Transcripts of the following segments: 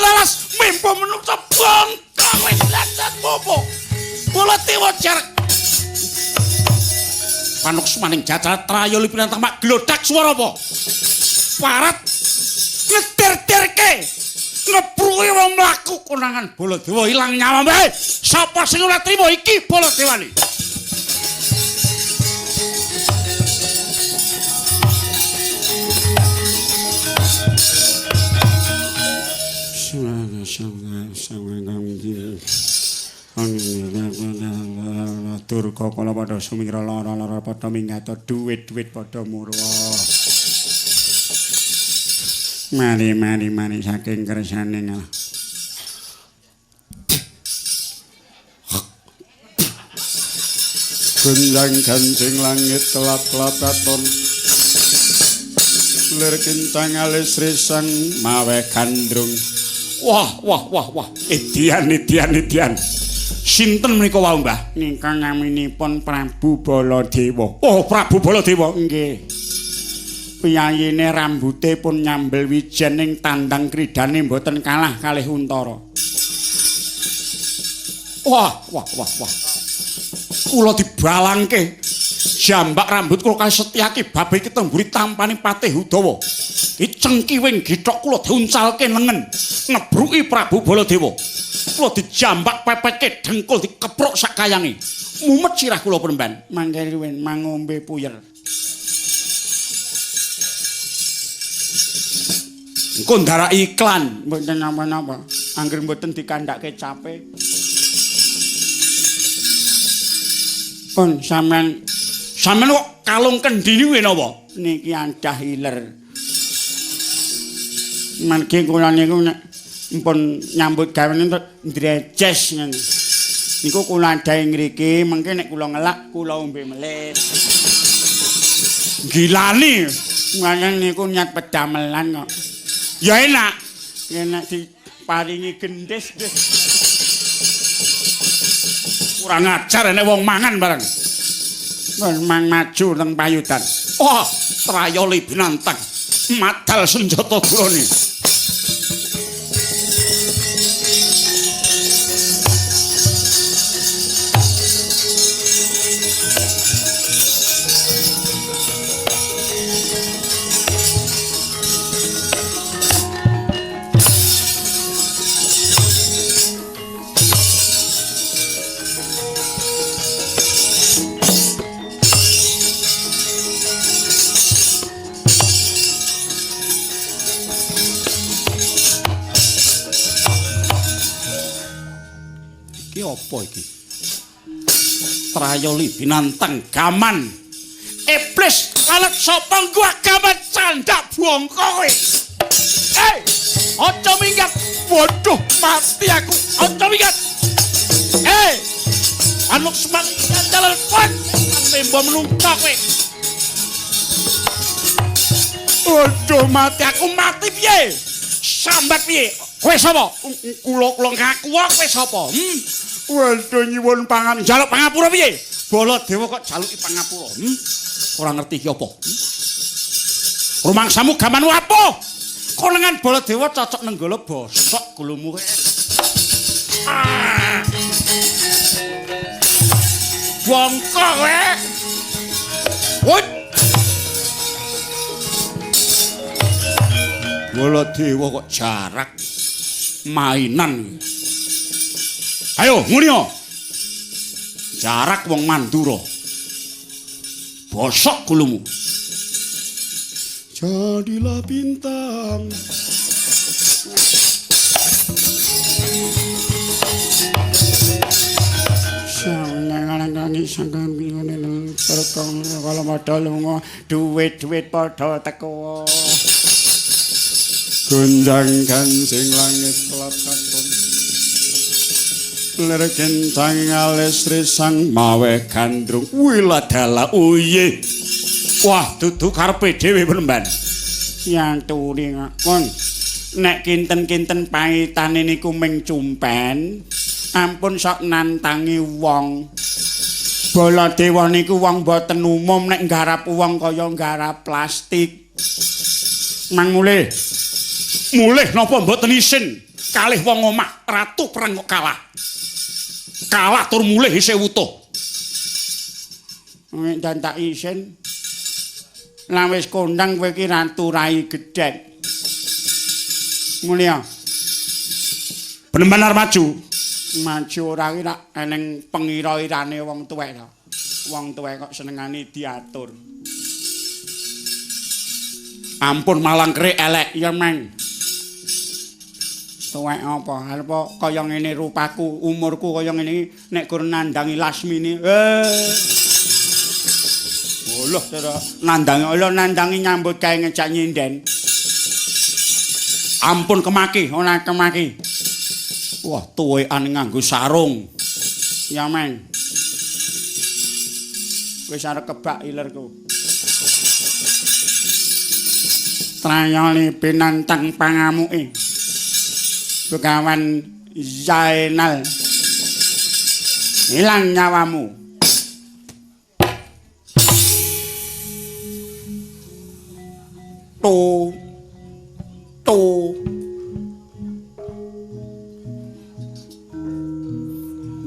lalas mimpo menungso bongkong wis lanjut popo. Baladewa jarak Panuk maning jajal traya lipinantang mak glodak swara apa? Parat ngeder-derke ngepruki wong mlaku konangan Baladewa ilang nyawa wae. Sapa sing ora trima iki Baladewane? Durga kala padha sumira lara-lara padha mingata dhuwit-dhuwit padha murwa. Mari saking kersane. Gunjang gancing langit kelap-kelap katon. Lir kincang alis risang mawe gandrung. Wah. Edian. Sinten menika wau, Mbah? Nika naminipun Prabu Baladewa. Oh, Prabu Baladewa. Nggih. Piyayine rambute pun nyambel wijen ing tandang kridane mboten kalah kalih Untara. Wah. Kula dibalangke. Jambak rambut kula kasetyake babe ketemburi tampane Patih Udawa. Iki cengkiwing githok kula diuncalke lengen. Ngebruki Prabu Baladewa. Kula dijambak pepetke dengkul dikeprok sak kayange. Mumet sirah kula penemban. Mangke riwen mangombe puyer. Engko ndarak iklan, mboten napa-napa. Angger mboten dikandhake cape. Pun sampean kok kalung kendini kuwi napa? Niki andah iler. Mangke kula niku nek mpun nyambut gawe ndrejes ngene. Niku kula adahe ngriki, mengke nek kula ngelak kula ombe melit. Gilani, ngene niku nyat pedamelan kok. Ya enak. Enak diparingi gendhes. Kurang ajar nek wong mangan bareng. Mang maju teng payudan. Oh, traya libinantang. Madal senjata gulane. Apa iki? Traya libinantang gaman. Iblis kalet sapa gua gaman candak bongko kowe. Aja minggat. Waduh, mati aku. Aja minggat. Anuk semang jalan kuat. Tembo menungkak kowe. Waduh, mati aku mati piye? Sambat piye? Kowe sapa? Kula ngaku kowe sapa? Waduh nyuwun pangan, njaluk pangapura piye? Baladewa kok jaluki pangapura? Ora ngerti iki apa? Rumangsamu gamanmu apa? Konengan Baladewa cocok nenggala bosok gulumu. Bongko kowe. Woi. Baladewa kok jarak mainan. Ayo, ngunio. Jarak wong Mandura. Bosok gulumu. Jadilah bintang. Sanganangi sangkan bingone perkong kalau modal lunga duit-duit padha teko. Gunjang gancing langit kelap katon. Lir kencang alis risang mawe gandrung wiladala uye. Wah dudu karepe dhewe penemban. Yang turi ngakon nek kinten-kinten paitane niku ming cumpen ampun sok nantangi wong. Baladewa niku wong boten umum nek nggarap wong kaya nggarap plastik. Mang mulih napa mboten isin kalih wong omah ratu perang kok kalah. Kalah tur mulih isih wutuh. Nek tak isin. Lah wis kondang kowe iki ratu rai gedhek. Mulya. Bener-bener maju. Maju ora ki tak eneng pengira-irane wong tuwek to. Wong tuwek kok senengane diatur. Ampun malang krik elek. Ya Mang. Tuwek apa? Apa kaya ngene rupaku, umurku kaya ngene nek gur nandangi Lasmini. Olah cara nandangi nyambut gawe ngejak nyinden. Ampun kemaki. Ora kemaki. Wah, tuwekan nganggo sarung. Ya Mang. Wis arep kebak ilerku. Trayoli pinantang pangamuke. Begawan Zainal. Hilang nyawamu.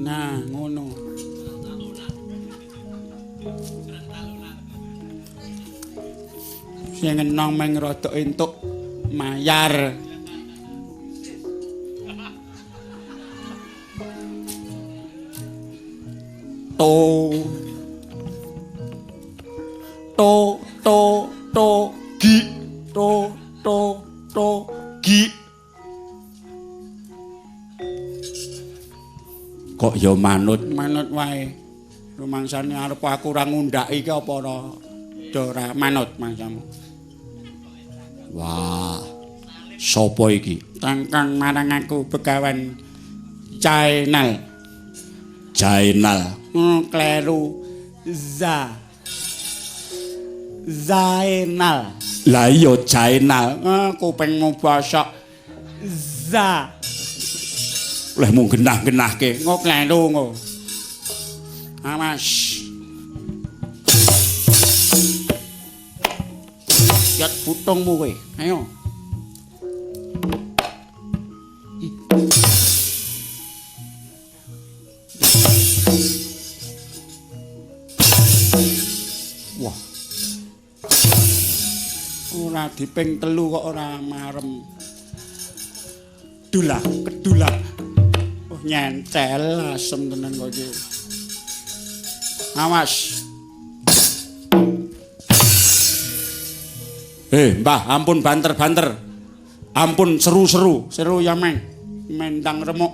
Nah, ngono. Sing enong meng rada entuk mayar. Gi. Kok ya manut wae. Rumangsane arep aku ora ngundhaki iki apa ora manut mangsamu. Wah. Sopo iki? Tangkang marang aku Begawan Zainal. Zainal. Kleru. Zainal. Lah iya Zainal. Kupingmu bosok. Leh mung genah-genahke. Engko kleru engko. Awas. Yat putungmu kowe. Ayo. Wah. Ora diping 3 kok ora marem. Kedulah. Oh nyentel asem tenan kok iki. Awas. Mbah, ampun banter-banter. Ampun seru-seru. Seru ya, Mang. Mendang remuk.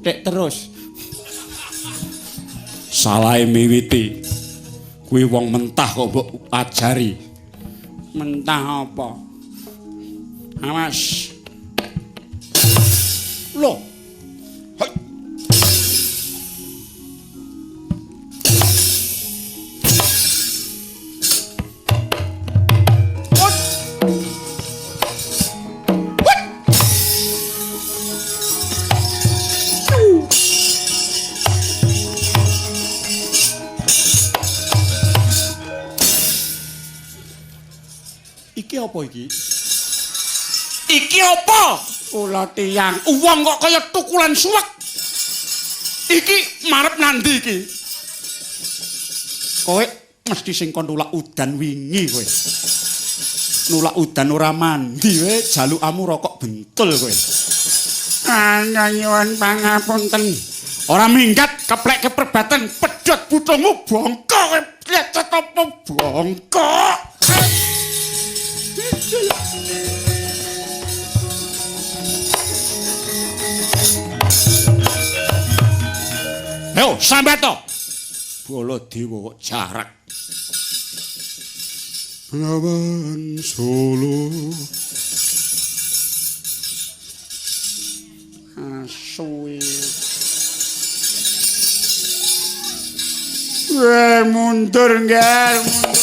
Dek terus. Salahe miwiti. Kuwi wong mentah kok mbok ajari. Mentah apa? Awas. Loh. Hai. Iki apa iki? Iki apa? Kula tiyang. Wong kok kaya tukulan suwek. Iki marep nandi iki? Kowe mesti sing kon nulak udan wingi kowe. Nulak udan ora mandi wae jalukamu rokok bentul kowe. Nyuwun pangapunten. Ora minggat keplek keperbatan pedhot butuhmu bongkok kowe lecet apa bongkok. Ayo sambat to. Baladewa kok jarak. Bengawan Solo. Suwi. Mundur nggih, mundur.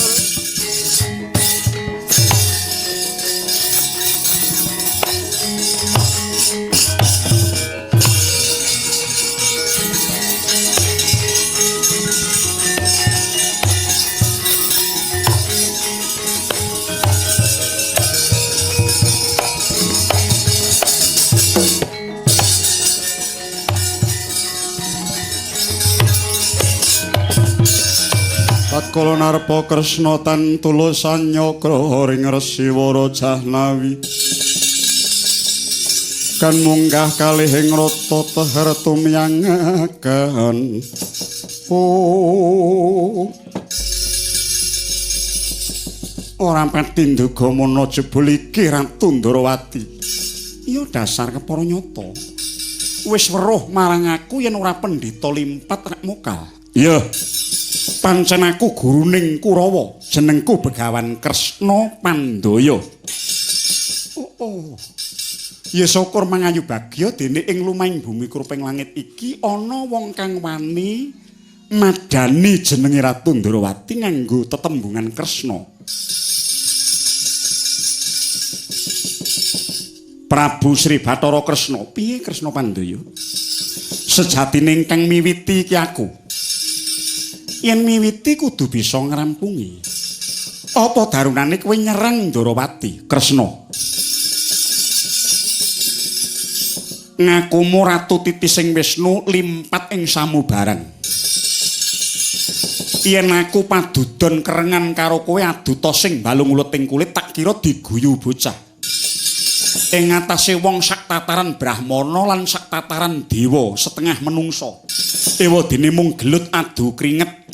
kala narpa Kresna tan tulusan nyakra ring Resiwara Jahnawi kan munggah kalihing rata teher tumyangaken ora patinduga mono jebul iki Ratu Ndrawati iya dasar kepara nyata wis weruh marang aku yen ora pendhita limpat nek mokal iya pancen aku guruning Kurawa jenengku Begawan Kresna Pandaya ya syukur mangayu bagya dene ing lumahing bumi kruping langit iki ana wong kang wani madani jenenge Ratu Ndrawati nganggo tetembungan Kresna Prabu Sri Bathara Kresna piye Kresna Pandaya sejatine ingkang miwiti iki aku yen miwiti kudu bisa ngrampungi apa darunane kowe nyerang Ndrawati Kresna ngakumu Ratu Titising Wisnu limpat ing samubarang yen aku padudon kerengan karo kowe aduta sing balung uleting kulit tak kira diguyu bocah ing atase wong sak tataran Brahmana lan sak tataran dewa setengah menungsa ewadene mung gelut adu kringet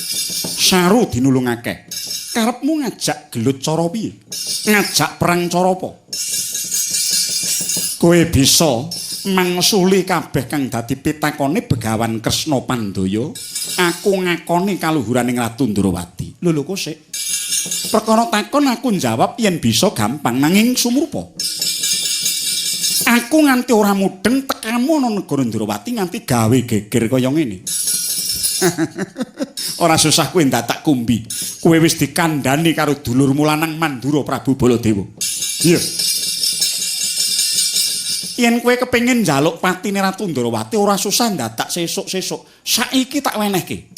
saru dinulungake karepmu ngajak gelut cara piye ngajak perang cara apa kowe bisa mangsuli kabeh kang dadi pitakone Begawan Kresna Pandaya aku ngakoni kaluhuraning Ratu Ndrawati lho kok sik perkara takon aku njawab yen bisa gampang nanging sumurpa aku nganti ora mudeng tekamu ana negara Ndrawati nganti gawe geger kaya ngene ora susah kowe ndatak kumbi kowe wis dikandhani karo dulurmu lanang Mandura Prabu Baladewa iya yen kowe kepengin njaluk patine Ratu Ndrawati ora susah ndadak sesuk-sesuk saiki tak wenehke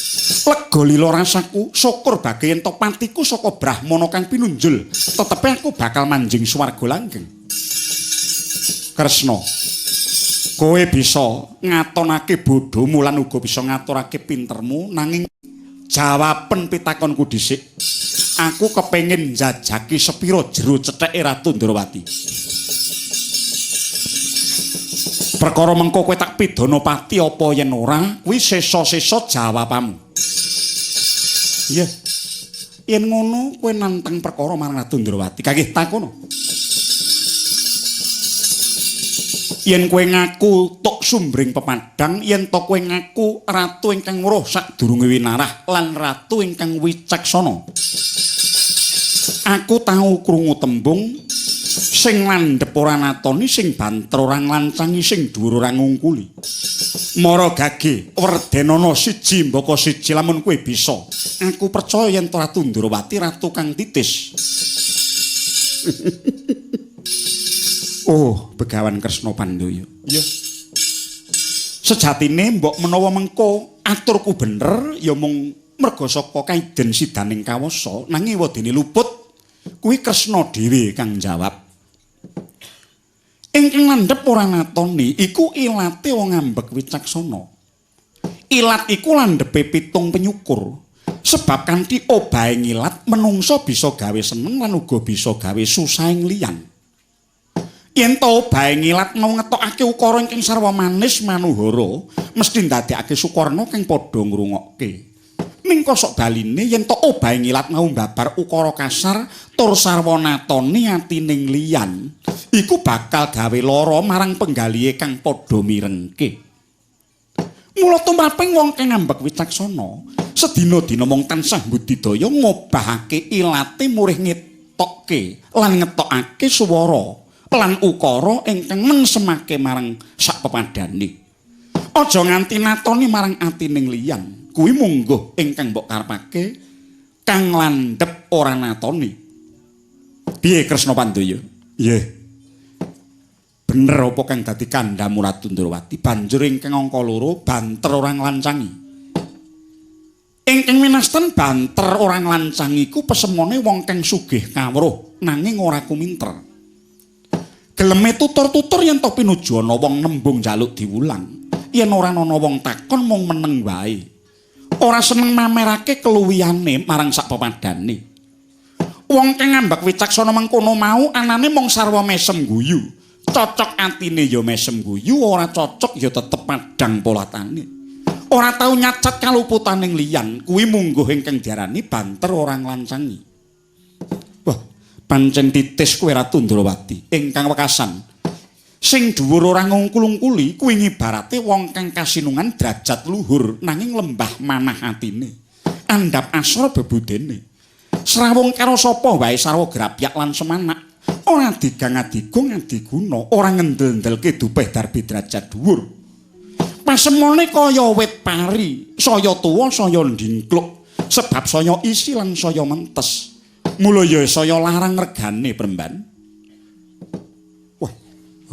lega lila rasaku syukur bage yen to patiku saka Brahmana kang pinunjul tetepe aku bakal manjing swarga langgeng Kresna kowe bisa ngatonake bodhomu lan uga bisa ngaturake pintermu nanging jawaben pitakonku dhisik aku kepengin njajaki sepira jero cetheke Ratu Ndrawati perkara mengko kowe tak pidana pati apa yen ora kuwi sesa-sesa jawabanmu iya yen ngono kowe nantang perkara marang Ratu Ndrawati kangge takono yen kowe ngaku tok sumbring pepadang yen to kowe ngaku ratu ingkang weruh sadurunge winarah lan ratu ingkang wicaksana aku tau krungu tembung sing landhep ora natoni sing banter ora nglancangi sing dhuwur ora ngungkuli mara gage werdenana siji mbaka siji lamun kowe bisa aku percaya yen Ratu Ndrawati ratu kang titis oh Begawan Kresna Pandaya iya sejatine mbok menawa mengko aturku bener ya mung merga saka kaiden sidaning kawasa nanging wadene luput kuwi Kresna dhewe kang jawab ingkang landhep ora natoni iku ilate wong ngambek wicaksana ilat iku landhepe pitung penyukur sebab kanthi obahe ngilat menungsa bisa gawe seneng lan uga bisa gawe susahing liyan yen to obahe ngilat mau ngetokake ukara ingkang sarwa manis manuhara mesti ndadekake Sukarna kang padha ngrungokke ning kosok baline yen to obahe ngilat mau mbabar ukara kasar tur sarwa natoni atining liyan iku bakal gawe lara marang penggalihe kang padha mirengke mula tumraping wong kang ngambek wicaksana sedina-dina mung tansah budidaya ngobahake ilate murih ngetokke lan ngetokake swara lan ukara ingkang mengsemake marang sak pepadane aja nganti natoni marang atining liyan kuwi mungguh ingkang mbok karepake kang landhep ora natoni piye Kresna Pandaya nggih bener apa kang dadi kandhamu Ratu Ndrawati banjur ingkang angka loro banter ora nglancangi ingkang minastan banter ora nglancangi iku pesemone wong kang sugih kawruh nanging ora kuminter geleme tutur-tutur yen to pinuju ana wong nembung njaluk diwulang yen ora ana wong takon mung meneng wae ora seneng mamerake keluwihane marang sak pepadane. Wong kang ngambek wicaksana mengkono mau anane mung sarwa mesem guyu. Cocok atine ya mesem guyu, ora cocok ya tetep padhang polatane. Ora tau nyacat kaluputaning liyan, kuwi mungguh ingkang diarani banter ora nglancangi. Wah, pancen titis kowe Ratu Ndrawati, ingkang wekasan. Sing dhuwur ora ngungkul-ungkuli kuwi ngibarate wong kang kasinungan derajat luhur nanging lembah manah atine. Andhap asra bebudene. Srawung karo sapa wae sarwa grapyak lan semanak. Ora digang-adigung adiguna, ora ngendel-ndelke dupeh darbi derajat dhuwur. Pasemone kaya wit pari, saya tuwa saya ndingkluk, sebab saya isi lan saya mentes. Mula ya saya larang regane Premban.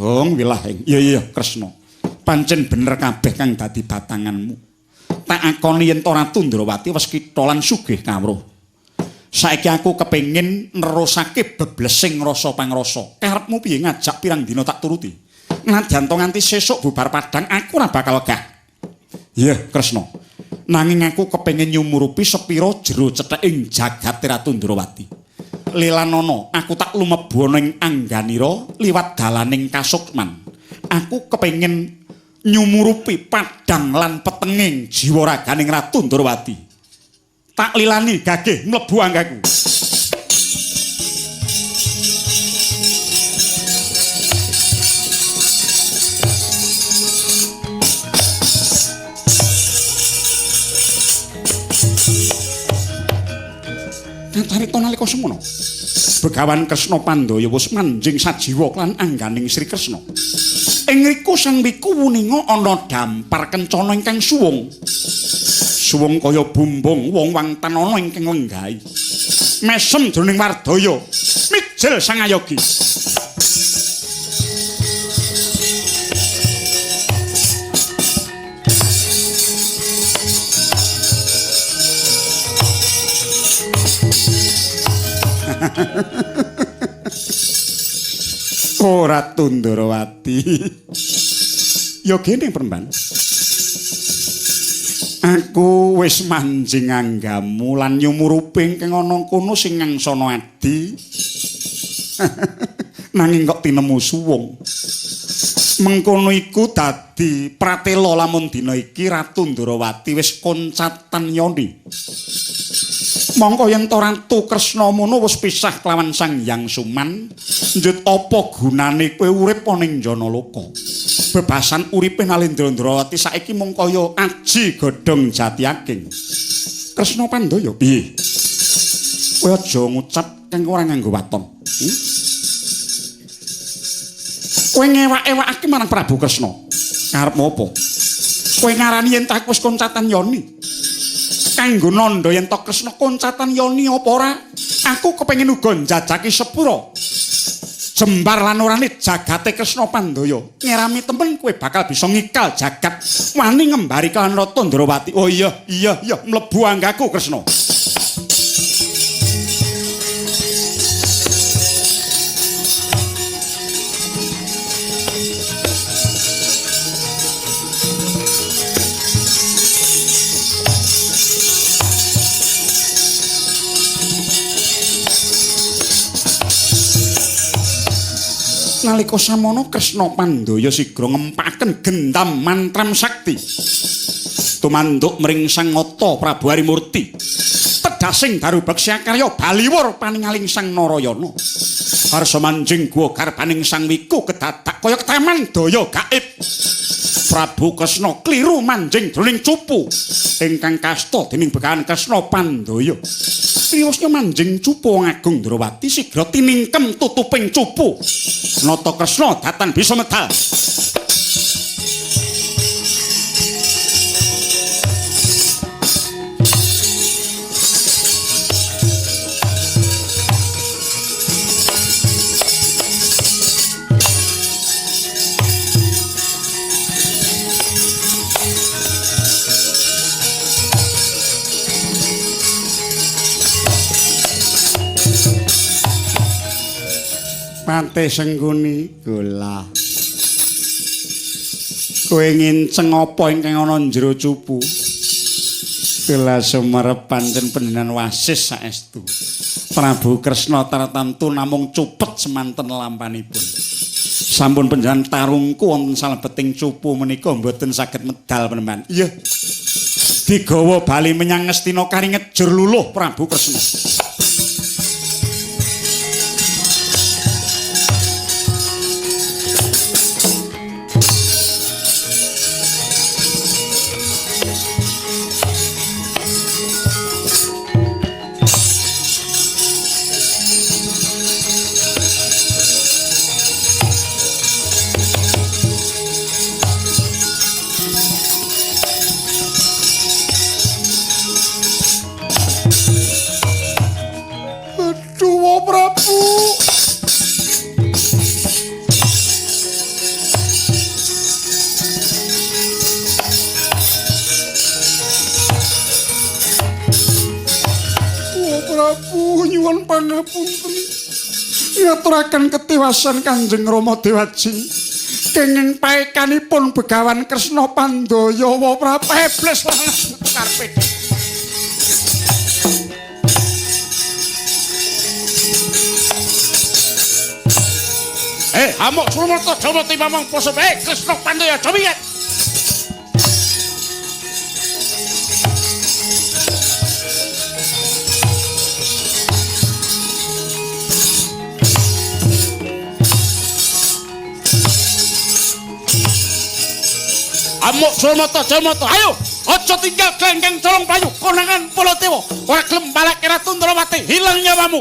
Hong wilahing. Iya Kresna. Pancen bener kabeh kang dadi batanganmu. Tak akoni yen Ratu Ndrawati wis kitha lan sugih kawruh. Saiki aku kepengin nerusake beblesing rasa pangrasa. Karepmu piye ngajak pirang dina tak turuti. Nadyan to nganti sesuk bubar padang aku ora bakal gah. Iya Kresna. Nanging aku kepengin nyumurupi sepira jero cethething jagate Ratu Ndrawati. Lelanana, aku tak lumebu ning angganira liwat dalaning kasukman. Aku kepengin nyumurupi padang lan petenging jiwa raganing Ratu Ndrawati. Tak lilani gageh mlebu anggaku. Carita nalika semono Begawan Kresna Pandaya wis manjing sajiwa lan angganing Sri Kresna. Ing riku sang wiku wuninga ana dampar kencana ingkang suwung. Suwung kaya bumbung wong wangtan ana ingkang lenggahi. Mesem jroning wardaya, mijil sang ayogi. Oh Ratu Ndrawati. Ya gene Premban. Aku wis manjing anggamu lan nyumuruping kang ana kono sing ngangsana adi. Nanging kok tinemu suwung. Mengkono iku dadi pratela lamun dina iki Ratu Ndrawati wis koncatan yoni. Mongko yen Ratu Kresna mono wis pisah kelawan Sang Hyang Suman, njut apa gunane kowe urip ana ing Janaloka? Bebasan uripe Nalendra Ndrawati saiki mung kaya aji godhong jati aking. Kresna Pandaya, piye? Kowe aja ngucap kang ora nganggo waton. Kowe ngewak-ewakake marang Prabu Kresna. Karepmu apa? Kowe ngarani yen tak wis koncatan yoni. Kanggo nandha yen to Kresna koncatan yoni apa ora? Aku kepengin uga njajaki sepura. Jembar lan orane jagate Kresna Pandaya. Nyerami temen kowe bakal bisa ngikal jagat wani ngembari kan Ratu Ndrawati. Oh iya, mlebu anggaku Kresna. Nalika samono Kresna Pandaya sigra ngempakaken gendam mantram sakti. Tumanduk mring Sang Nata Prabu Harimurti. Pedhasing daru beksa karya baliwur paningaling Sang Narayana. Harsa manjing guwa garbaning Sang Wiku kedadak kaya keteman daya gaib. Prabu Kresna kliru manjing jroning cupu ingkang kasta dening Begawan Kresna Pandaya. Priyosnya manjing cupu wong agung Ndrawati sigra tiningkem tutuping cupu. Nata Kresna datan bisa medal. Pate Sengguni golah. Kowe nginceng apa ingkang ana jero cupu? Kula sumerep pancen panjenengan wasis saestu. Prabu Kresna tartamtu namung cupet semanten lampanipun. Sampun panjenengan tarungku wonten salebeting cupu menika mboten saged medal peneman. Iya. Digawa bali menyang Ngastina karinget jur luluh Prabu Kresna. Pangapunten ngaturaken ketiwasan Kanjeng Rama Dewaji kenging paekanipun Begawan Kresna Pandhawa Prabu Hebles karepe amuk Surmata Jawa timamang poso Kresna Pandhawa jamiat. Amuk Surmata Jamata, ayo aja tinggal glenggeng colong payu konangan Baladewa. Ora gelem balake Ratu Ndrawati, hilang nyawamu.